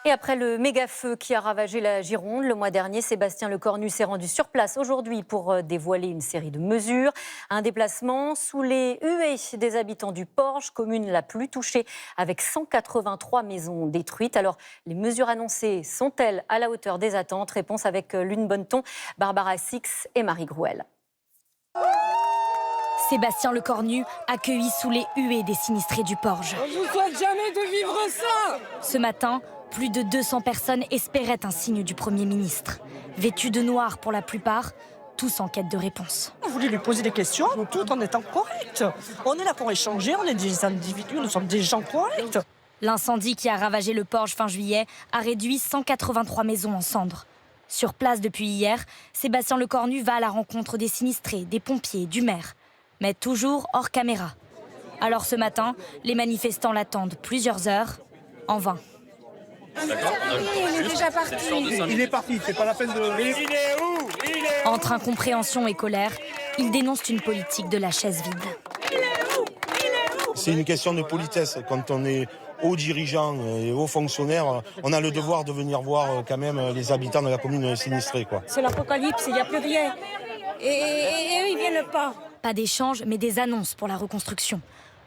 Et après le méga-feu qui a ravagé la Gironde le mois dernier, Sébastien Lecornu s'est rendu sur place aujourd'hui pour dévoiler une série de mesures. Un déplacement sous les huées des habitants du Porge, commune la plus touchée, avec 183 maisons détruites. Alors, les mesures annoncées sont-elles à la hauteur des attentes? Réponse avec Lune Bonneton, Barbara Six et Marie Grouel. Sébastien Lecornu, accueilli sous les huées des sinistrés du Porge. On ne vous souhaite jamais de vivre ça. Ce matin, plus de 200 personnes espéraient un signe du Premier ministre. Vêtus de noir pour la plupart, tous en quête de réponse. On voulait lui poser des questions, tout en étant correct. On est là pour échanger, on est des individus, nous sommes des gens corrects. L'incendie qui a ravagé le Porge fin juillet a réduit 183 maisons en cendres. Sur place depuis hier, Sébastien Lecornu va à la rencontre des sinistrés, des pompiers, du maire. Mais toujours hors caméra. Alors ce matin, les manifestants l'attendent plusieurs heures, en vain. Il est déjà parti. Il est parti, c'est pas la peine de... Il est où? Entre incompréhension et colère, ils dénoncent une politique de la chaise vide. C'est une question de politesse. Quand on est hauts dirigeants et hauts fonctionnaires, on a le devoir de venir voir quand même les habitants de la commune sinistrée, quoi. C'est l'apocalypse, il n'y a plus rien. Et eux, ils viennent pas. Pas d'échange, mais des annonces pour la reconstruction.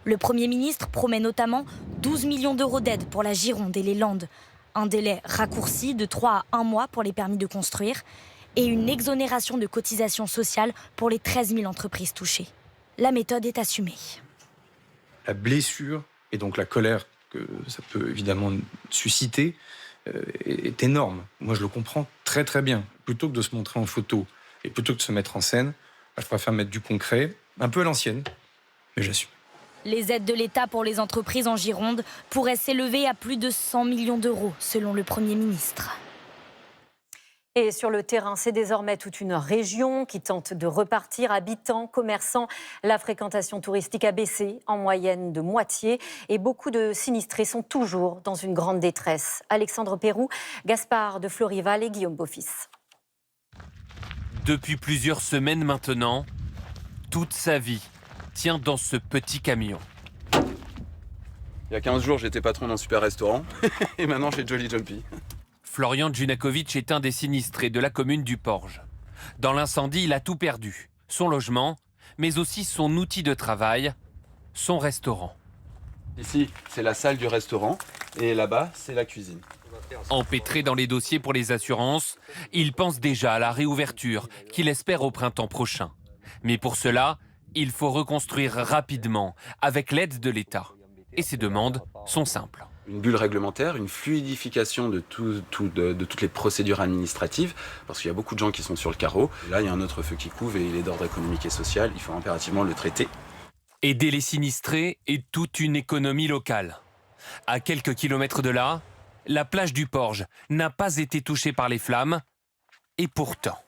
Le Premier ministre promet notamment 12 millions d'euros d'aide pour la Gironde et les Landes. Un délai raccourci de 3 à 1 mois pour les permis de construire et une exonération de cotisations sociales pour les 13 000 entreprises touchées. La méthode est assumée. La blessure et donc la colère que ça peut évidemment susciter est énorme. Moi, je le comprends très très bien. Plutôt que de se montrer en photo et plutôt que de se mettre en scène, je préfère mettre du concret, un peu à l'ancienne, mais j'assume. Les aides de l'État pour les entreprises en Gironde pourraient s'élever à plus de 100 millions d'euros, selon le Premier ministre. Et sur le terrain, c'est désormais toute une région qui tente de repartir. Habitants, commerçants, la fréquentation touristique a baissé en moyenne de moitié. Et beaucoup de sinistrés sont toujours dans une grande détresse. Alexandre Pérou, Gaspard de Florival et Guillaume Beaufils. Depuis plusieurs semaines maintenant, toute sa vie tient dans ce petit camion. Il y a 15 jours, j'étais patron d'un super restaurant et maintenant j'ai Jolly Jumpy. Florian Djunakovic est un des sinistrés de la commune du Porge. Dans l'incendie, il a tout perdu. Son logement, mais aussi son outil de travail, son restaurant. Ici, c'est la salle du restaurant et là-bas, c'est la cuisine. Empêtré dans les dossiers pour les assurances, il pense déjà à la réouverture qu'il espère au printemps prochain. Mais pour cela, il faut reconstruire rapidement avec l'aide de l'État. Et ses demandes sont simples. Une bulle réglementaire, une fluidification de toutes les procédures administratives, parce qu'il y a beaucoup de gens qui sont sur le carreau. Là, il y a un autre feu qui couve et il est d'ordre économique et social. Il faut impérativement le traiter. Aider les sinistrés est toute une économie locale. À quelques kilomètres de là, la plage du Porge n'a pas été touchée par les flammes, et pourtant.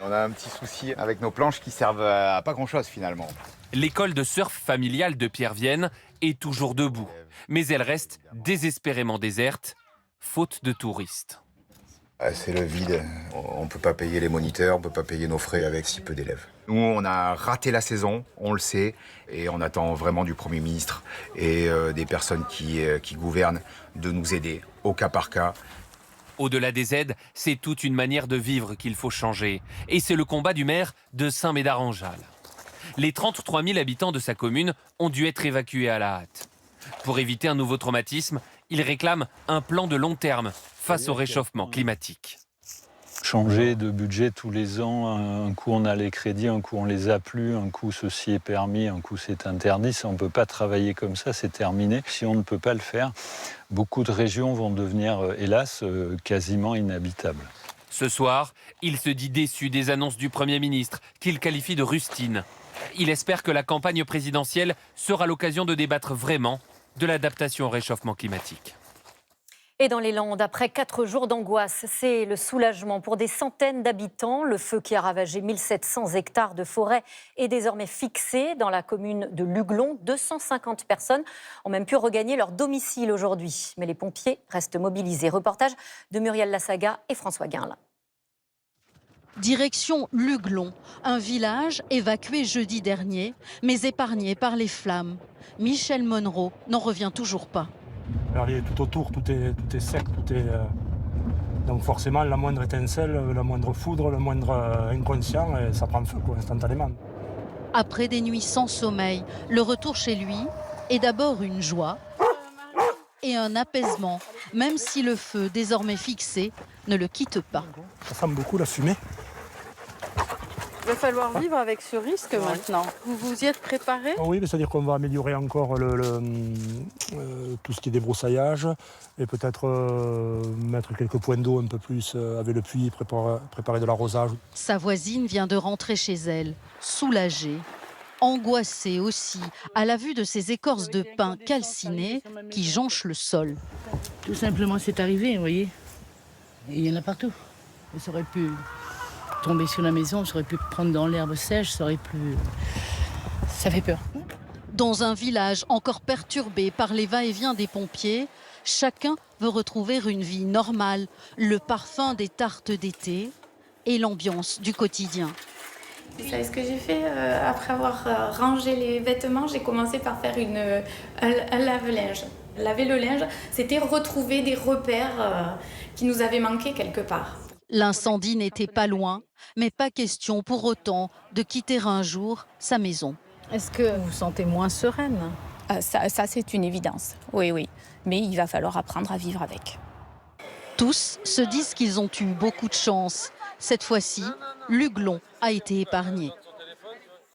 On a un petit souci avec nos planches qui servent à pas grand-chose finalement. L'école de surf familiale de Pierrevienne est toujours debout, mais elle reste désespérément déserte, faute de touristes. C'est le vide. On ne peut pas payer les moniteurs, on ne peut pas payer nos frais avec si peu d'élèves. Nous, on a raté la saison, on le sait, et on attend vraiment du Premier ministre et des personnes qui gouvernent de nous aider au cas par cas. Au-delà des aides, c'est toute une manière de vivre qu'il faut changer. Et c'est le combat du maire de Saint-Médard-en-Jalles. Les 33 000 habitants de sa commune ont dû être évacués à la hâte. Pour éviter un nouveau traumatisme, il réclame un plan de long terme face au réchauffement climatique. Changer de budget tous les ans, un coup on a les crédits, un coup on les a plus, un coup ceci est permis, un coup c'est interdit. On ne peut pas travailler comme ça, c'est terminé. Si on ne peut pas le faire, beaucoup de régions vont devenir, hélas, quasiment inhabitables. Ce soir, il se dit déçu des annonces du Premier ministre, qu'il qualifie de rustines. Il espère que la campagne présidentielle sera l'occasion de débattre vraiment de l'adaptation au réchauffement climatique. Et dans les Landes, après 4 jours d'angoisse, c'est le soulagement pour des centaines d'habitants. Le feu qui a ravagé 1700 hectares de forêt est désormais fixé dans la commune de Luglon. 250 personnes ont même pu regagner leur domicile aujourd'hui. Mais les pompiers restent mobilisés. Reportage de Muriel Lassaga et François Guinle. Direction Luglon, un village évacué jeudi dernier, mais épargné par les flammes. Michel Monroe n'en revient toujours pas. Alors, tout autour, tout est sec, donc forcément, la moindre étincelle, la moindre foudre, le moindre inconscient, et ça prend feu instantanément. Après des nuits sans sommeil, le retour chez lui est d'abord une joie et un apaisement, même si le feu désormais fixé ne le quitte pas. Ça sent beaucoup la fumée. Il va falloir vivre avec ce risque maintenant. Vous vous y êtes préparé? Oui, c'est-à-dire qu'on va améliorer encore tout ce qui est débroussaillage et peut-être mettre quelques points d'eau un peu plus avec le puits, préparer de l'arrosage. Sa voisine vient de rentrer chez elle, soulagée, angoissée aussi, à la vue de ces écorces de pin calcinées qui jonchent le sol. Tout simplement, c'est arrivé, vous voyez. Et il y en a partout. Ça aurait pu tomber sur la maison, ça aurait pu prendre dans l'herbe sèche, ça fait peur. Dans un village encore perturbé par les va-et-vient des pompiers, chacun veut retrouver une vie normale, le parfum des tartes d'été et l'ambiance du quotidien. Vous savez ce que j'ai fait après avoir rangé les vêtements? J'ai commencé par faire un lave-linge. Laver le linge, c'était retrouver des repères qui nous avaient manqué quelque part. L'incendie n'était pas loin, mais pas question pour autant de quitter un jour sa maison. Est-ce que vous vous sentez moins sereine? Ça c'est une évidence, oui. Mais il va falloir apprendre à vivre avec. Tous se disent qu'ils ont eu beaucoup de chance. Cette fois-ci, l'Huglon a été épargné.